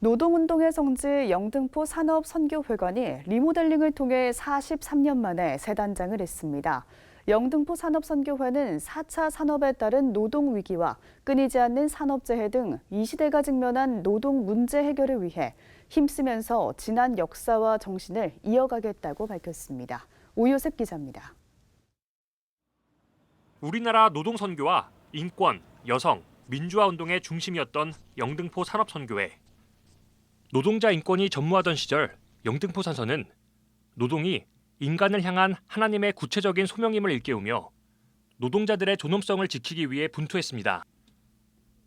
노동운동의 성지 영등포 산업선교회관이 리모델링을 통해 43년 만에 새 단장을 했습니다. 영등포 산업선교회는 4차 산업에 따른 노동 위기와 끊이지 않는 산업재해 등 이 시대가 직면한 노동 문제 해결을 위해 힘쓰면서 지난 역사와 정신을 이어가겠다고 밝혔습니다. 오요셉 기자입니다. 우리나라 노동선교와 인권, 여성, 민주화 운동의 중심이었던 영등포 산업선교회. 노동자 인권이 전무하던 시절 영등포 산서는 노동이 인간을 향한 하나님의 구체적인 소명임을 일깨우며 노동자들의 존엄성을 지키기 위해 분투했습니다.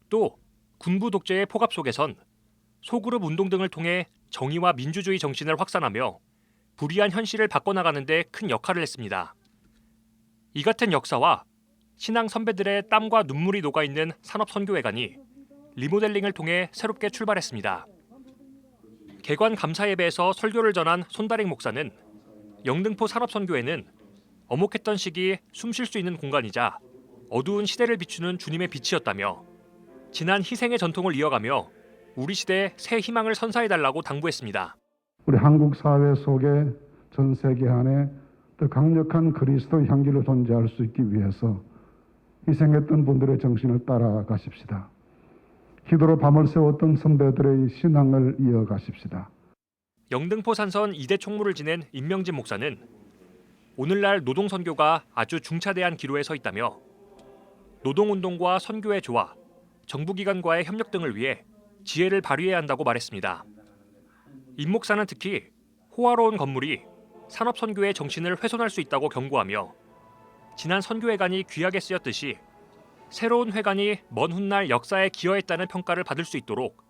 또 군부 독재의 폭압 속에선 소그룹 운동 등을 통해 정의와 민주주의 정신을 확산하며 불의한 현실을 바꿔나가는 데 큰 역할을 했습니다. 이 같은 역사와 신앙 선배들의 땀과 눈물이 녹아있는 산업선교회관이 리모델링을 통해 새롭게 출발했습니다. 개관 감사 예배에서 설교를 전한 손다랭 목사는 영등포 산업선교회는 엄혹했던 시기 숨 쉴 수 있는 공간이자 어두운 시대를 비추는 주님의 빛이었다며 지난 희생의 전통을 이어가며 우리 시대에 새 희망을 선사해달라고 당부했습니다. 우리 한국 사회 속에 전 세계 안에 더 강력한 그리스도 향기를 존재할 수 있기 위해서 희생했던 분들의 정신을 따라가십시다. 기도로 밤을 새웠던 선배들의 신앙을 이어가십시다. 영등포 산선 2대 총무를 지낸 임명진 목사는 오늘날 노동선교가 아주 중차대한 기로에 서 있다며 노동운동과 선교의 조화, 정부기관과의 협력 등을 위해 지혜를 발휘해야 한다고 말했습니다. 임 목사는 특히 호화로운 건물이 산업선교의 정신을 훼손할 수 있다고 경고하며 지난 선교회관이 귀하게 쓰였듯이 새로운 회관이 먼 훗날 역사에 기여했다는 평가를 받을 수 있도록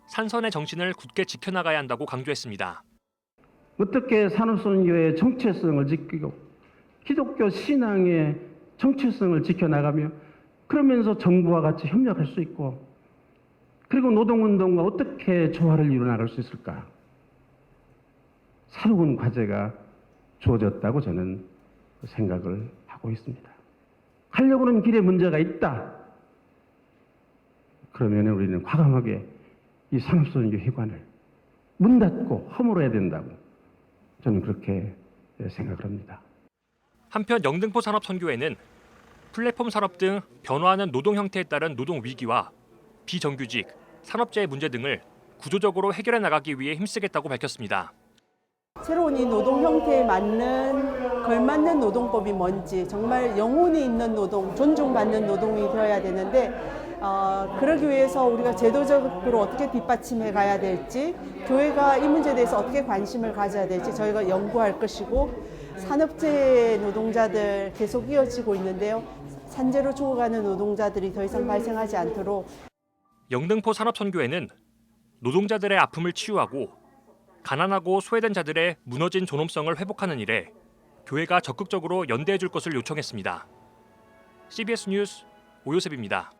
산선의 정신을 굳게 지켜나가야 한다고 강조했습니다. 어떻게 산업선교의 정체성을 지키고 기독교 신앙의 정체성을 지켜나가며 그러면서 정부와 같이 협력할 수 있고 그리고 노동운동과 어떻게 조화를 이루어나갈 수 있을까? 새로운 과제가 주어졌다고 저는 생각을 하고 있습니다. 가려고 하는 길에 문제가 있다. 그러면 우리는 과감하게 이 산업선교 회관을 문 닫고 허물어야 된다고 저는 그렇게 생각을 합니다. 한편 영등포 산업선교회는 플랫폼 산업 등 변화하는 노동 형태에 따른 노동 위기와 비정규직, 산업재해 문제 등을 구조적으로 해결해 나가기 위해 힘쓰겠다고 밝혔습니다. 새로운 이 노동 형태에 걸맞는 노동법이 뭔지 정말 영혼이 있는 노동, 존중받는 노동이 되어야 되는데 그러기 위해서 우리가 제도적으로 어떻게 뒷받침해 가야 될지 교회가 이 문제에 대해서 어떻게 관심을 가져야 될지 저희가 연구할 것이고 산업재해 노동자들 계속 이어지고 있는데요. 산재로 죽어가는 노동자들이 더 이상 발생하지 않도록 영등포 산업선교회는 노동자들의 아픔을 치유하고 가난하고 소외된 자들의 무너진 존엄성을 회복하는 일에 교회가 적극적으로 연대해 줄 것을 요청했습니다. CBS 뉴스 오요셉입니다.